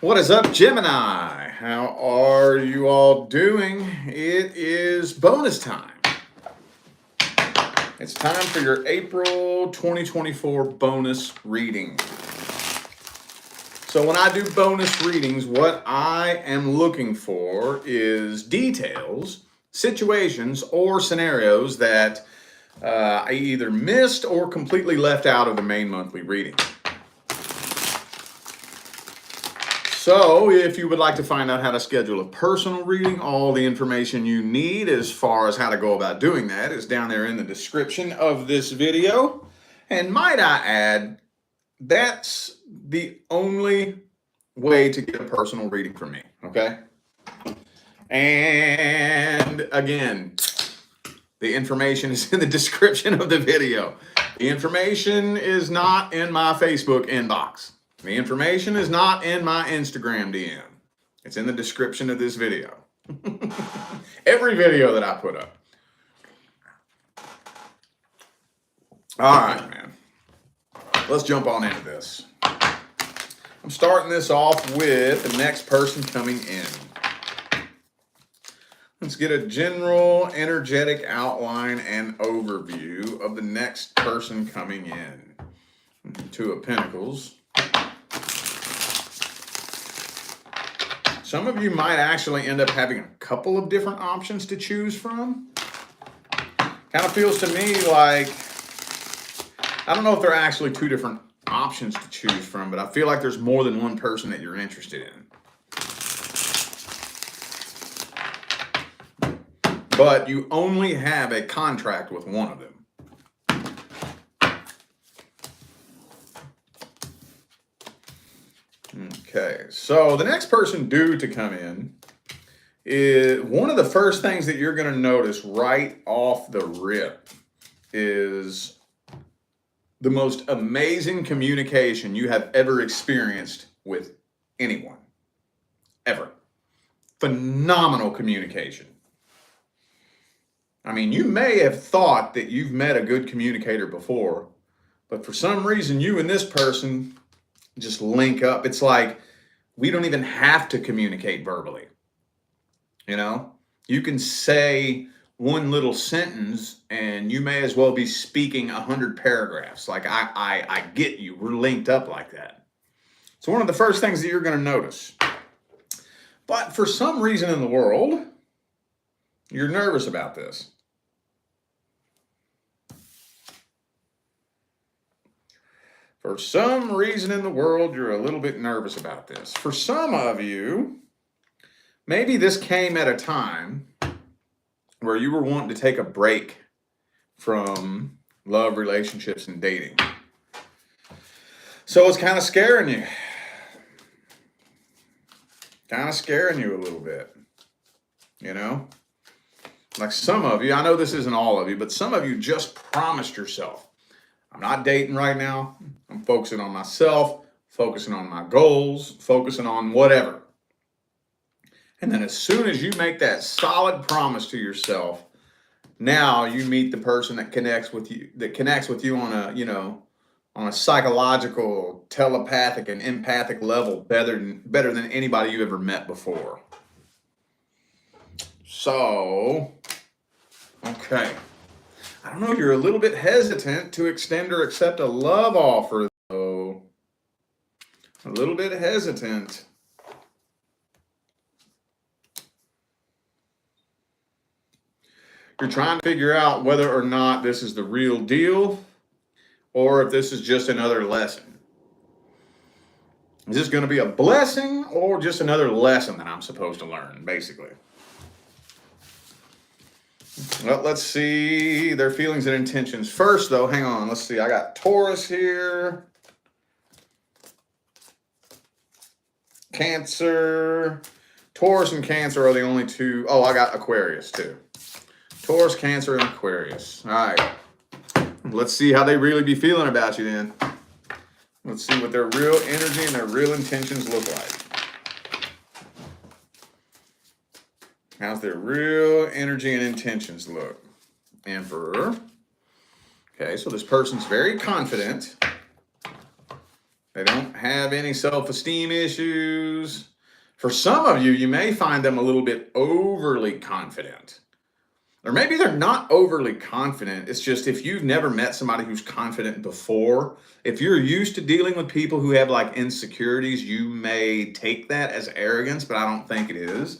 What is up, Gemini? How are you all doing? It is bonus time. It's time for your April 2024 bonus reading. So when I do bonus readings, what I am looking for is details, situations, or scenarios that I either missed or completely left out of the main monthly reading. So if you would like to find out how to schedule a personal reading, all the information you need as far as how to go about doing that is down there in the description of this video. And might I add, that's the only way to get a personal reading from me, okay? And again, the information is in the description of the video. The information is not in my Facebook inbox. The information is not in my Instagram DM. It's in the description of this video. Every video that I put up. All right, man. Let's jump on into this. I'm starting this off with the next person coming in. Let's get a general energetic outline and overview of the next person coming in. Two of Pentacles. Some of you might actually end up having a couple of different options to choose from. Kind of feels to me like, I don't know if there are actually two different options to choose from, but I feel like there's more than one person that you're interested in. But you only have a contract with one of them. Okay, so the next person due to come in is one of the first things that you're going to notice right off the rip is the most amazing communication you have ever experienced with anyone. Ever. Phenomenal communication. I mean, you may have thought that you've met a good communicator before, but for some reason you and this person just link up. It's like we don't even have to communicate verbally. You know, you can say one little sentence and you may as well be speaking 100 paragraphs. Like I get you. We're linked up like that. It's one of the first things that you're going to notice. But for some reason in the world, you're nervous about this. For some reason in the world, you're a little bit nervous about this. For some of you, maybe this came at a time where you were wanting to take a break from love, relationships, and dating. So it's kind of scaring you. Kind of scaring you a little bit. You know? Like some of you, I know this isn't all of you, but some of you just promised yourself, I'm not dating right now. I'm focusing on myself, focusing on my goals, focusing on whatever. And then as soon as you make that solid promise to yourself, now you meet the person that connects with you on a psychological, telepathic, and empathic level better than anybody you ever met before. So, okay. I don't know, you're a little bit hesitant to extend or accept a love offer, though. A little bit hesitant. You're trying to figure out whether or not this is the real deal or if this is just another lesson. Is this going to be a blessing or just another lesson that I'm supposed to learn, basically? Well, let's see their feelings and intentions. First, though, hang on. Let's see. I got Taurus here. Cancer. Taurus and Cancer are the only two. Oh, I got Aquarius, too. Taurus, Cancer, and Aquarius. All right. Let's see how they really be feeling about you then. Let's see what their real energy and their real intentions look like. How's their real energy and intentions look? Emperor. Okay, so this person's very confident. They don't have any self-esteem issues. For some of you, you may find them a little bit overly confident. Or maybe they're not overly confident. It's just if you've never met somebody who's confident before, if you're used to dealing with people who have like insecurities, you may take that as arrogance, but I don't think it is.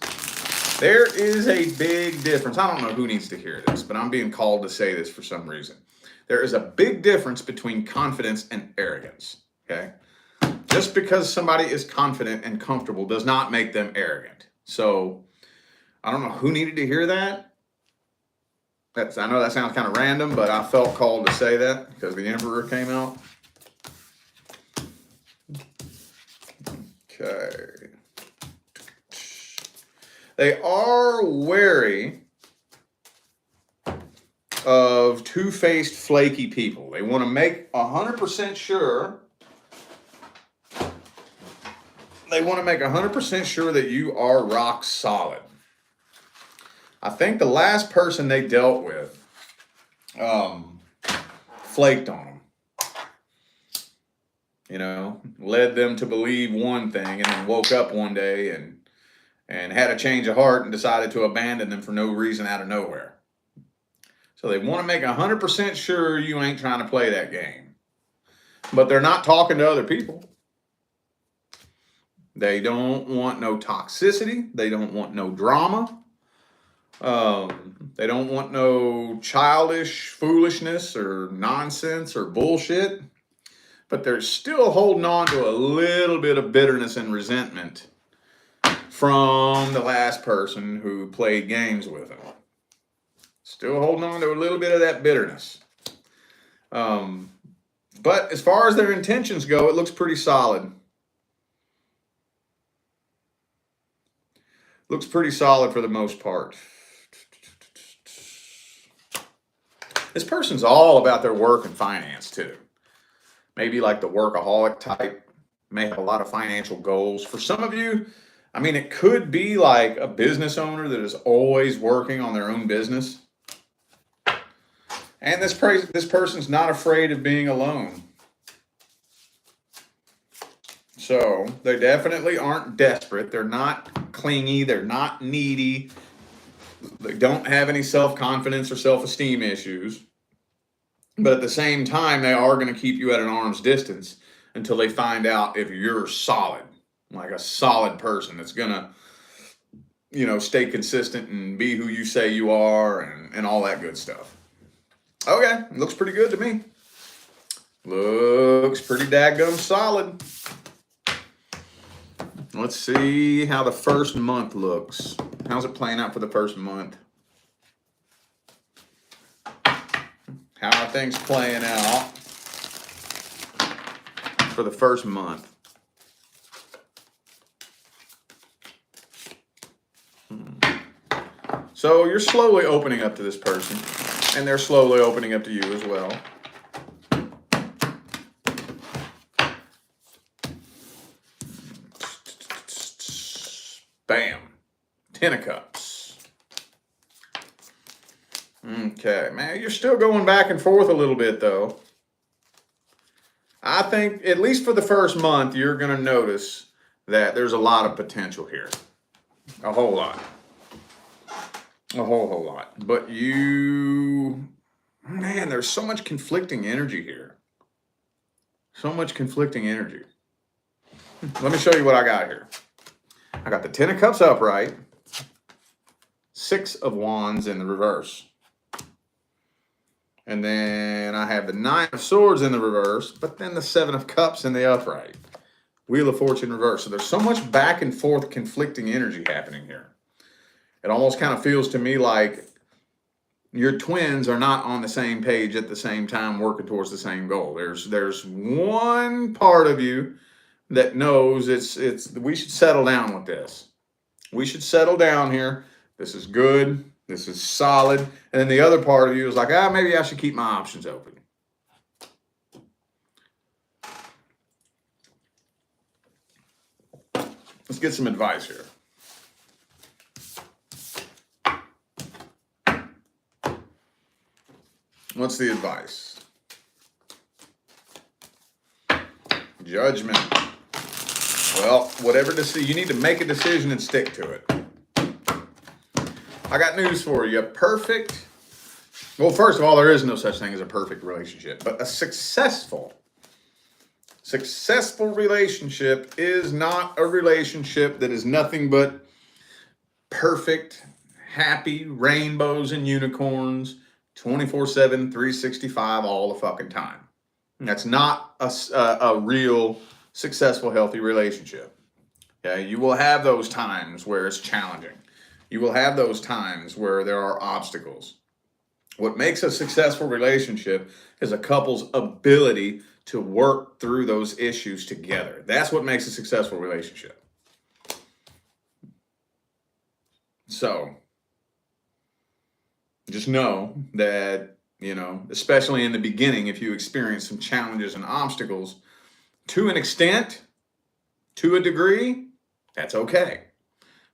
There is a big difference. I don't know who needs to hear this, but I'm being called to say this for some reason. There is a big difference between confidence and arrogance, okay? Just because somebody is confident and comfortable does not make them arrogant. So I don't know who needed to hear that. I know that sounds kind of random, but I felt called to say that because the Emperor came out. Okay. They are wary of two-faced, flaky people. They want to make 100% sure. They want to make 100% sure that you are rock solid. I think the last person they dealt with flaked on them. You know, led them to believe one thing and then woke up one day and had a change of heart and decided to abandon them for no reason out of nowhere. So they want to make 100% sure you ain't trying to play that game. But they're not talking to other people. They don't want no toxicity. They don't want no drama. They don't want no childish foolishness or nonsense or bullshit. But they're still holding on to a little bit of bitterness and resentment from the last person who played games with them. Still holding on to a little bit of that bitterness. But as far as their intentions go, it looks pretty solid. Looks pretty solid for the most part. This person's all about their work and finance too. Maybe like the workaholic type, may have a lot of financial goals. For some of you, I mean, it could be like a business owner that is always working on their own business. And this person's not afraid of being alone. So they definitely aren't desperate. They're not clingy. They're not needy. They don't have any self-confidence or self-esteem issues. But at the same time, they are going to keep you at an arm's distance until they find out if you're solid, like a solid person that's going to, you know, stay consistent and be who you say you are and all that good stuff. Okay, looks pretty good to me. Looks pretty daggum solid. Let's see how the first month looks. How's it playing out for the first month? How are things playing out for the first month? So you're slowly opening up to this person, and they're slowly opening up to you as well. Bam. 10 of Cups. Okay, man, you're still going back and forth a little bit, though. I think, at least for the first month, you're going to notice that there's a lot of potential here. A whole lot. A whole lot. But man, there's so much conflicting energy here. So much conflicting energy. Let me show you what I got here. I got the 10 of Cups upright, 6 of Wands in the reverse. And then I have the 9 of Swords in the reverse, but then the 7 of Cups in the upright. Wheel of Fortune reverse. So there's so much back and forth conflicting energy happening here. It almost kind of feels to me like your twins are not on the same page at the same time working towards the same goal. There's one part of you that knows we should settle down with this. We should settle down here. This is good. This is solid. And then the other part of you is like, maybe I should keep my options open. Let's get some advice here. What's the advice? Judgment. Well, whatever decision, you need to make a decision and stick to it. I got news for you. Well, first of all, there is no such thing as a perfect relationship, but a successful relationship is not a relationship that is nothing but perfect, happy, rainbows and unicorns, 24/7, 365 all the fucking time. That's not a real successful, healthy relationship. Okay, you will have those times where it's challenging. You will have those times where there are obstacles. What makes a successful relationship is a couple's ability to work through those issues together. That's what makes a successful relationship. So, just know that, especially in the beginning, if you experience some challenges and obstacles, to an extent, to a degree, that's okay.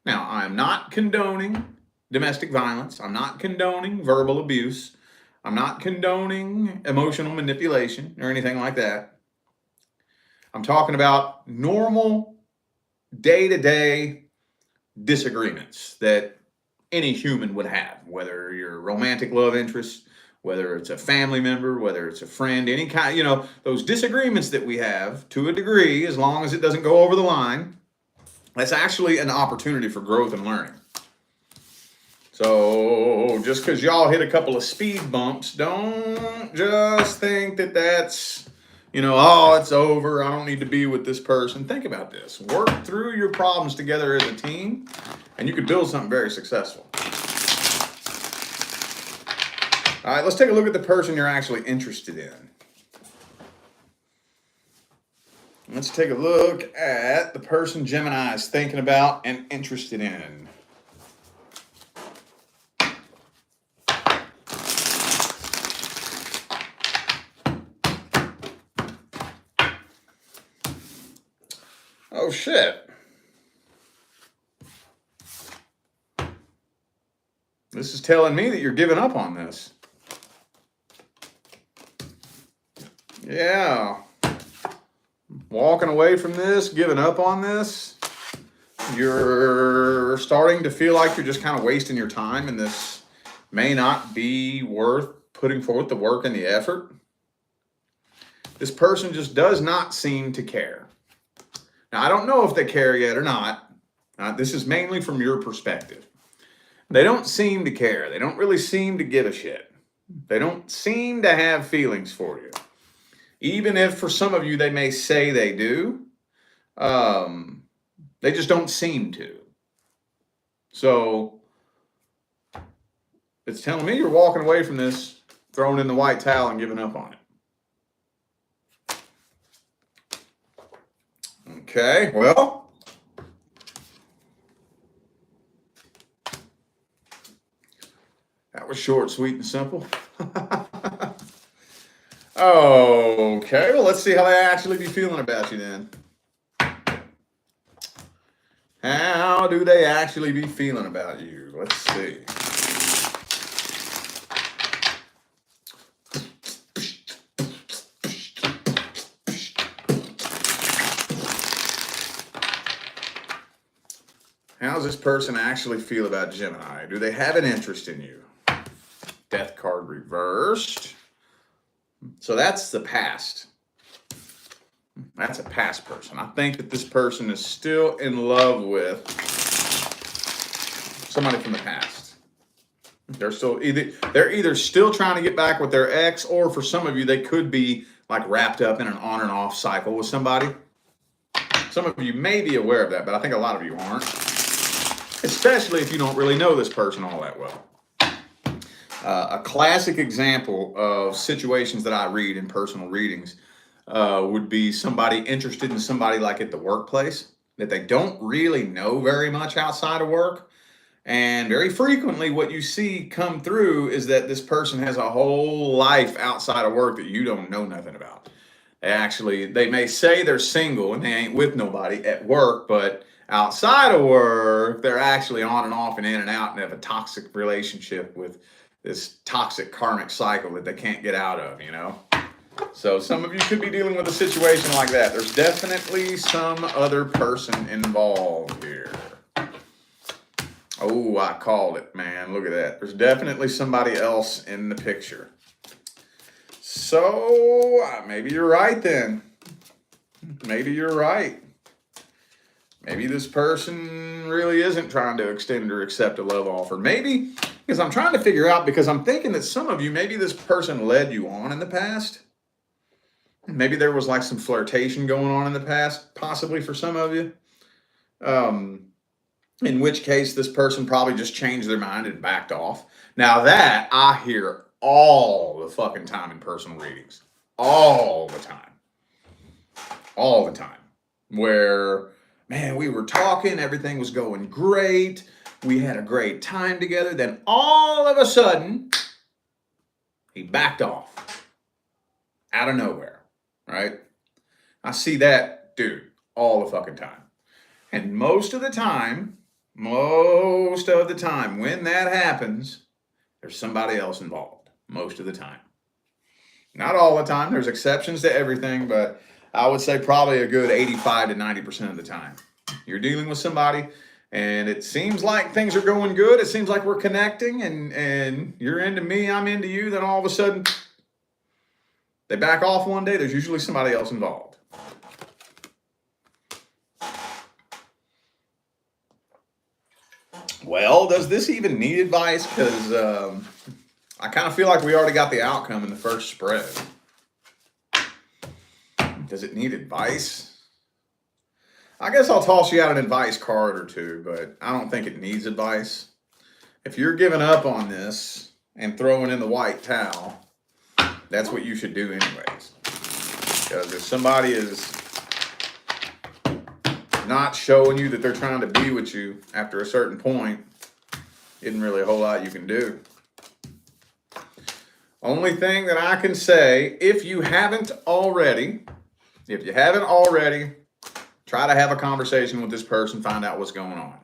Now, I'm not condoning domestic violence. I'm not condoning verbal abuse. I'm not condoning emotional manipulation or anything like that. I'm talking about normal, day-to-day disagreements that any human would have, whether you're a romantic love interest, whether it's a family member, whether it's a friend, any kind, those disagreements that we have to a degree, as long as it doesn't go over the line, that's actually an opportunity for growth and learning. So just because y'all hit a couple of speed bumps, don't just think that that's, it's over. I don't need to be with this person. Think about this. Work through your problems together as a team, and you could build something very successful. All right, let's take a look at the person you're actually interested in. Let's take a look at the person Gemini is thinking about and interested in. Oh, shit. This is telling me that you're giving up on this. Yeah. Walking away from this, giving up on this. You're starting to feel like you're just kind of wasting your time, and this may not be worth putting forth the work and the effort. This person just does not seem to care. Now, I don't know if they care yet or not. This is mainly from your perspective. They don't seem to care. They don't really seem to give a shit. They don't seem to have feelings for you. Even if for some of you they may say they do, they just don't seem to. So it's telling me you're walking away from this, throwing in the white towel and giving up on it. Okay, well, that was short, sweet, and simple. Okay, well, let's see how they actually be feeling about you then. How do they actually be feeling about you? Let's see. How does this person actually feel about Gemini? Do they have an interest in you? Death card reversed. So that's the past. That's a past person. I think that this person is still in love with somebody from the past. They're either still trying to get back with their ex, or for some of you, they could be like wrapped up in an on and off cycle with somebody. Some of you may be aware of that, but I think a lot of you aren't. Especially if you don't really know this person all that well. A classic example of situations that I read in personal readings would be somebody interested in somebody like at the workplace that they don't really know very much outside of work. And very frequently what you see come through is that this person has a whole life outside of work that you don't know nothing about. They may say they're single and they ain't with nobody at work, but outside of work, they're actually on and off and in and out and have a toxic relationship with this toxic karmic cycle that they can't get out of, So some of you could be dealing with a situation like that. There's definitely some other person involved here. Oh, I called it, man. Look at that. There's definitely somebody else in the picture. So maybe you're right then. Maybe you're right. Maybe this person really isn't trying to extend or accept a love offer. Maybe, because I'm trying to figure out, because I'm thinking that some of you, maybe this person led you on in the past. Maybe there was like some flirtation going on in the past, possibly for some of you. In which case this person probably just changed their mind and backed off. Now that I hear all the fucking time in personal readings. All the time. All the time. Where, man, we were talking, everything was going great. We had a great time together. Then all of a sudden, he backed off. Out of nowhere. Right? I see that, dude, all the fucking time. And most of the time, when that happens, there's somebody else involved. Most of the time. Not all the time. There's exceptions to everything, but I would say probably a good 85 to 90% of the time. You're dealing with somebody, and it seems like things are going good. It seems like we're connecting, and you're into me, I'm into you. Then all of a sudden, they back off one day. There's usually somebody else involved. Well, does this even need advice? Because I kind of feel like we already got the outcome in the first spread. Does it need advice? I guess I'll toss you out an advice card or two, but I don't think it needs advice. If you're giving up on this and throwing in the white towel, that's what you should do anyways. Because if somebody is not showing you that they're trying to be with you after a certain point, isn't really a whole lot you can do. Only thing that I can say, if you haven't already, try to have a conversation with this person, find out what's going on.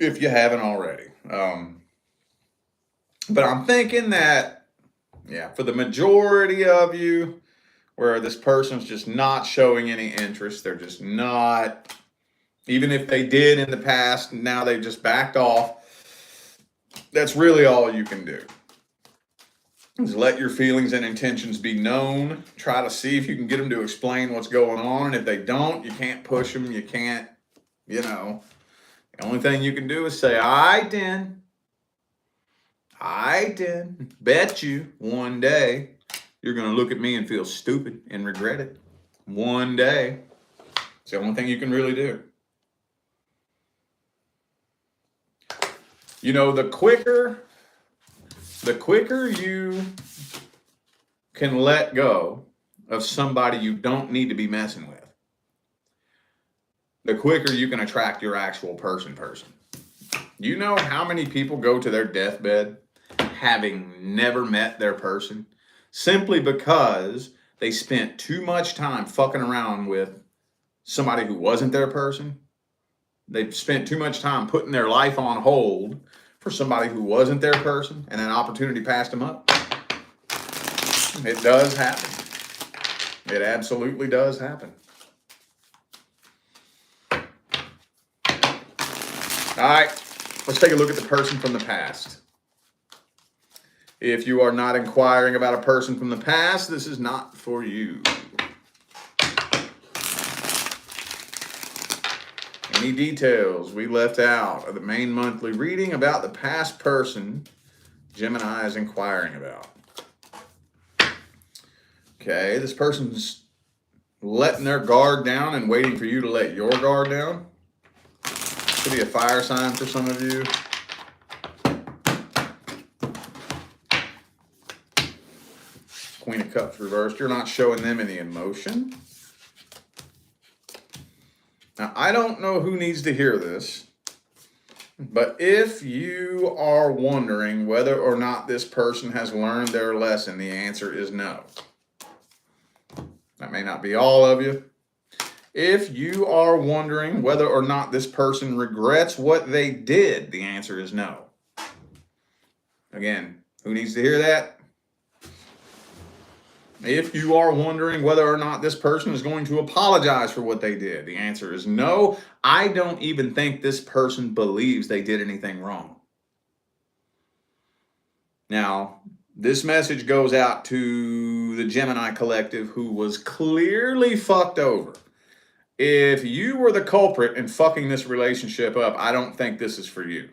If you haven't already. But I'm thinking that, for the majority of you, where this person's just not showing any interest, they're just not, even if they did in the past, now they've just backed off, that's really all you can do. Is let your feelings and intentions be known. Try to see if you can get them to explain what's going on. And if they don't, you can't push them. You can't, the only thing you can do is say, I did. Bet you one day you're going to look at me and feel stupid and regret it. One day. It's the only thing you can really do. The quicker you can let go of somebody you don't need to be messing with, the quicker you can attract your actual person. You know how many people go to their deathbed having never met their person simply because they spent too much time fucking around with somebody who wasn't their person? They've spent too much time putting their life on hold for somebody who wasn't their person, and an opportunity passed them up. It does happen. It absolutely does happen. All right, let's take a look at the person from the past. If you are not inquiring about a person from the past, this is not for you. Any details we left out of the main monthly reading about the past person Gemini is inquiring about? Okay, this person's letting their guard down and waiting for you to let your guard down. Could be a fire sign for some of you. Queen of Cups reversed. You're not showing them any emotion. Now, I don't know who needs to hear this, but if you are wondering whether or not this person has learned their lesson, the answer is no. That may not be all of you. If you are wondering whether or not this person regrets what they did, the answer is no. Again, who needs to hear that? If you are wondering whether or not this person is going to apologize for what they did, the answer is no. I don't even think this person believes they did anything wrong. Now, this message goes out to the Gemini collective who was clearly fucked over. If you were the culprit in fucking this relationship up, I don't think this is for you.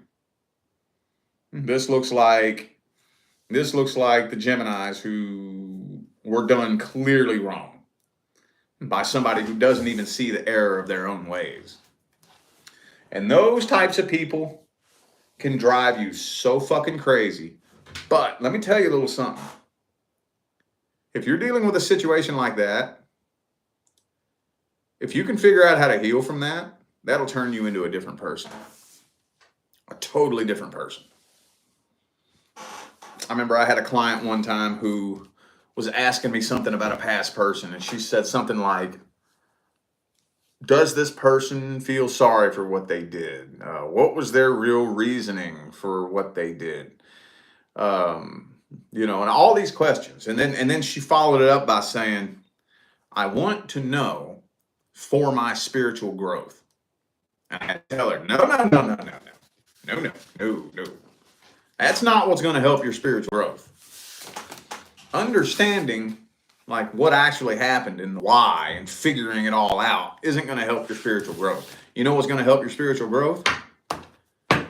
This looks like the Geminis who were done clearly wrong by somebody who doesn't even see the error of their own ways. And those types of people can drive you so fucking crazy. But let me tell you a little something. If you're dealing with a situation like that, if you can figure out how to heal from that, that'll turn you into a different person. A totally different person. I remember I had a client one time who was asking me something about a past person, and she said something like, does this person feel sorry for what they did? What was their real reasoning for what they did? And all these questions. And then she followed it up by saying, I want to know for my spiritual growth. And I had to tell her, no. That's not what's going to help your spiritual growth. Understanding like what actually happened and why and figuring it all out isn't going to help your spiritual growth. You know what's going to help your spiritual growth?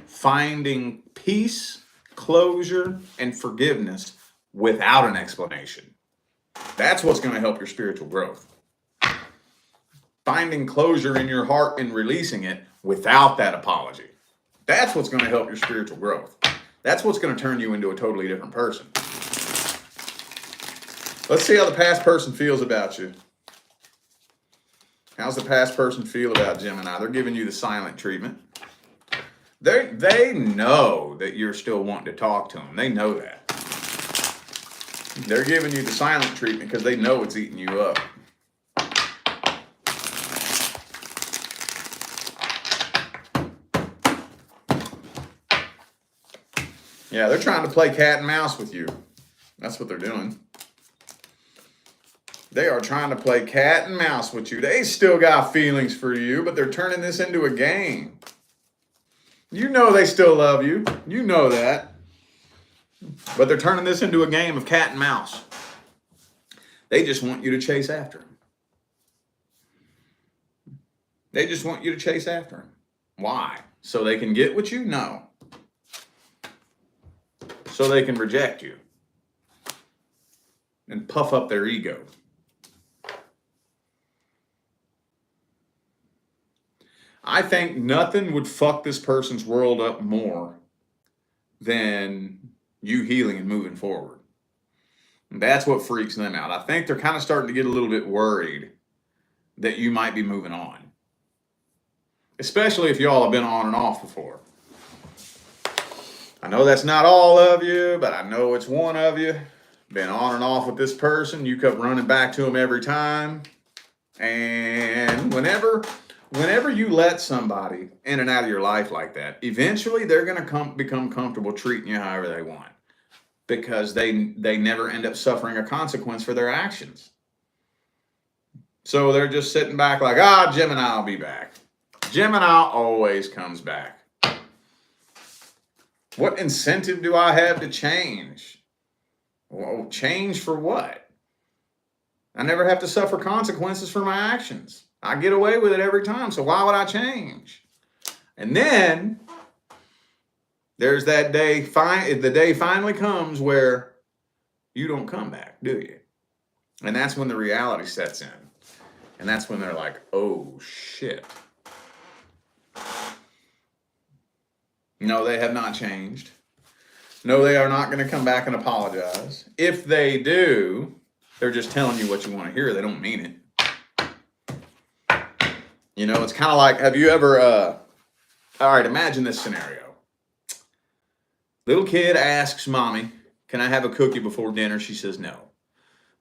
Finding peace, closure, and forgiveness without an explanation. That's what's going to help your spiritual growth. Finding closure in your heart and releasing it without that apology. That's what's going to help your spiritual growth. That's what's going to turn you into a totally different person. Let's see how the past person feels about you. How's the past person feel about Gemini? They're giving you the silent treatment. They know that you're still wanting to talk to them. They know that. They're giving you the silent treatment because they know it's eating you up. Yeah, they're trying to play cat and mouse with you. That's what they're doing. They are trying to play cat and mouse with you. They still got feelings for you, but they're turning this into a game. You know they still love you. You know that. But they're turning this into a game of cat and mouse. They just want you to chase after them. They just want you to chase after them. Why? So they can get with you? No. So they can reject you and puff up their ego. I think nothing would fuck this person's world up more than you healing and moving forward. And that's what freaks them out. I think they're kind of starting to get a little bit worried that you might be moving on. Especially if y'all have been on and off before. I know that's not all of you, but I know it's one of you. Been on and off with this person. You kept running back to them every time. And whenever you let somebody in and out of your life like that, eventually they're going to become comfortable treating you however they want. Because they never end up suffering a consequence for their actions. So they're just sitting back like, Gemini will be back. Gemini always comes back. What incentive do I have to change? Well, change for what? I never have to suffer consequences for my actions. I get away with it every time, so why would I change? And then there's that day, the day finally comes where you don't come back, do you? And that's when the reality sets in. And that's when they're like, oh shit. No, they have not changed. No, they are not going to come back and apologize. If they do, they're just telling you what you want to hear. They don't mean it. You know, it's kind of like, have you ever, all right, imagine this scenario. Little kid asks mommy, can I have a cookie before dinner? She says no.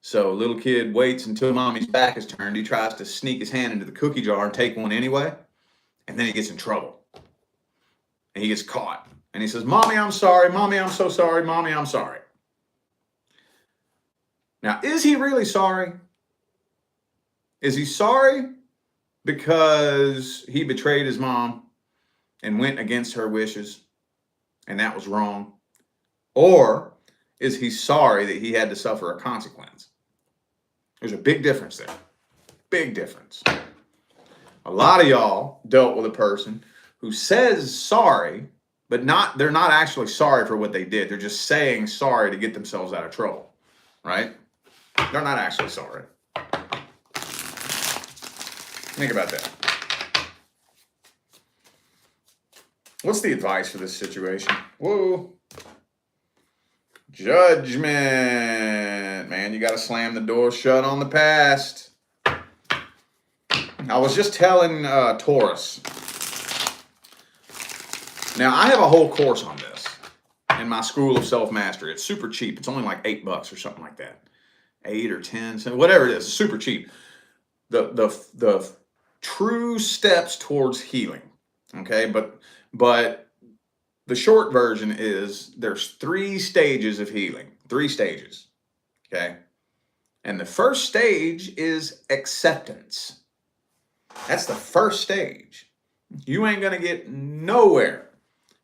So little kid waits until mommy's back is turned. He tries to sneak his hand into the cookie jar and take one anyway. And then he gets in trouble. And he gets caught. And he says, Mommy, I'm sorry. Mommy, I'm so sorry. Mommy, I'm sorry. Now, is he really sorry? Is he sorry because he betrayed his mom and went against her wishes and that was wrong? Or is he sorry that he had to suffer a consequence? There's a big difference there. Big difference. A lot of y'all dealt with a person who says sorry, but they're not actually sorry for what they did. They're just saying sorry to get themselves out of trouble, right? They're not actually sorry. Think about that. What's the advice for this situation? Whoa. Judgment. Man, you got to slam the door shut on the past. I was just telling Taurus. Now, I have a whole course on this in my School of Self-Mastery. It's super cheap. It's only like $8 or something like that. 8 or 10, whatever it is. It's super cheap. The true steps towards healing. Okay, but the short version is there's 3 stages of healing. 3 stages. Okay? And the first stage is acceptance. That's the first stage. You ain't going to get nowhere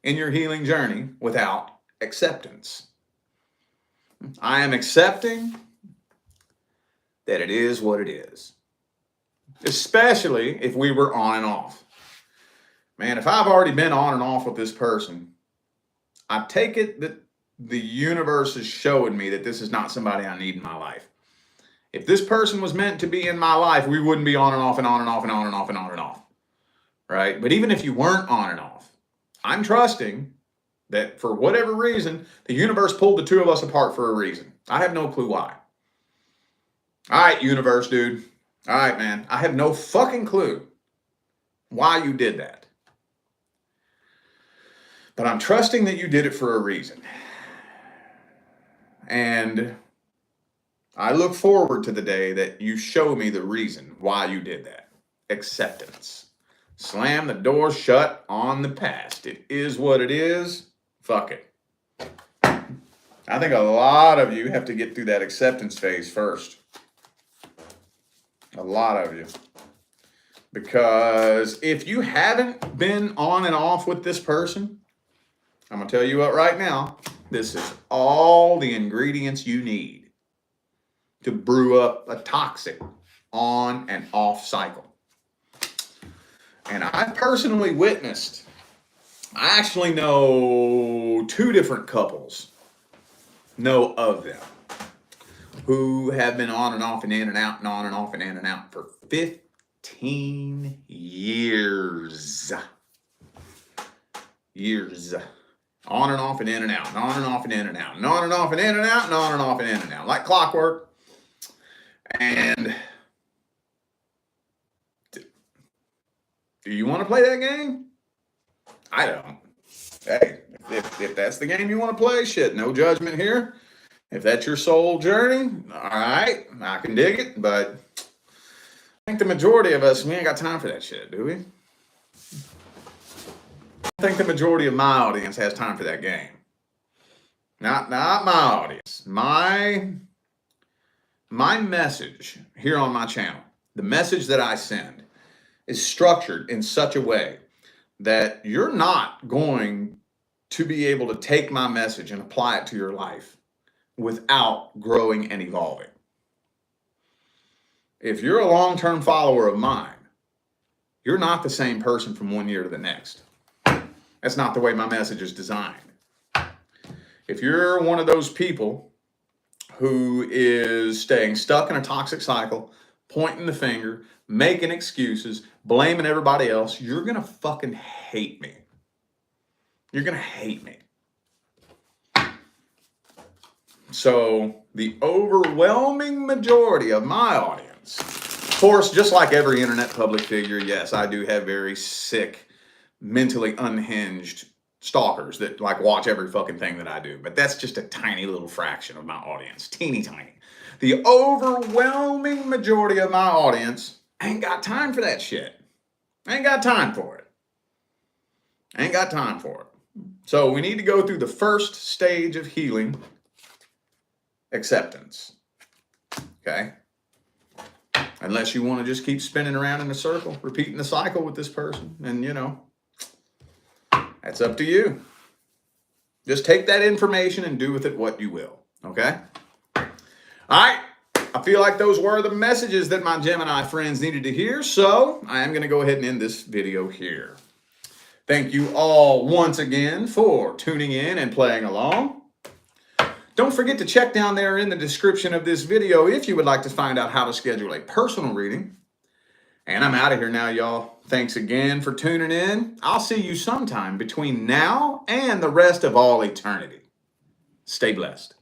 in your healing journey without acceptance. I am accepting that it is what it is. Especially if we were on and off. Man, if I've already been on and off with this person, I take it that the universe is showing me that this is not somebody I need in my life. If this person was meant to be in my life, we wouldn't be on and off and on and off and on and off and on and off. Right? But even if you weren't on and off, I'm trusting that for whatever reason, the universe pulled the 2 of us apart for a reason. I have no clue why. All right, universe, dude. All right, man. I have no fucking clue why you did that. But I'm trusting that you did it for a reason. And I look forward to the day that you show me the reason why you did that. Acceptance. Slam the door shut on the past. It is what it is. Fuck it. I think a lot of you have to get through that acceptance phase first. A lot of you. Because if you haven't been on and off with this person, I'm going to tell you what right now, this is all the ingredients you need to brew up a toxic on and off cycle. And I personally witnessed, I actually know 2 different couples, know of them, who have been on and off and in and out and on and off and in and out for 15 years. Years. On and off and in and out, and on and off and in and out, and on and off and in and out, and on and off and in and out, like clockwork. And do you want to play that game? I don't. Hey, if that's the game you want to play, shit, no judgment here. If that's your soul journey, all right, I can dig it. But I think the majority of us, we ain't got time for that shit, do we? I think the majority of my audience has time for that game. Not my audience. My message here on my channel, the message that I send, is structured in such a way that you're not going to be able to take my message and apply it to your life without growing and evolving. If you're a long-term follower of mine, you're not the same person from one year to the next. That's not the way my message is designed. If you're one of those people who is staying stuck in a toxic cycle, pointing the finger, making excuses, blaming everybody else, you're going to fucking hate me. You're going to hate me. So the overwhelming majority of my audience, of course, just like every internet public figure, yes, I do have very sick, mentally unhinged stalkers that like watch every fucking thing that I do. But that's just a tiny little fraction of my audience. Teeny tiny. The overwhelming majority of my audience ain't got time for that shit. Ain't got time for it. Ain't got time for it. So we need to go through the first stage of healing, acceptance. Okay? Unless you want to just keep spinning around in a circle, repeating the cycle with this person. And, you know, that's up to you. Just take that information and do with it what you will. Okay? All right. I feel like those were the messages that my Gemini friends needed to hear. So I am going to go ahead and end this video here. Thank you all once again for tuning in and playing along. Don't forget to check down there in the description of this video if you would like to find out how to schedule a personal reading. And I'm out of here now, y'all. Thanks again for tuning in. I'll see you sometime between now and the rest of all eternity. Stay blessed.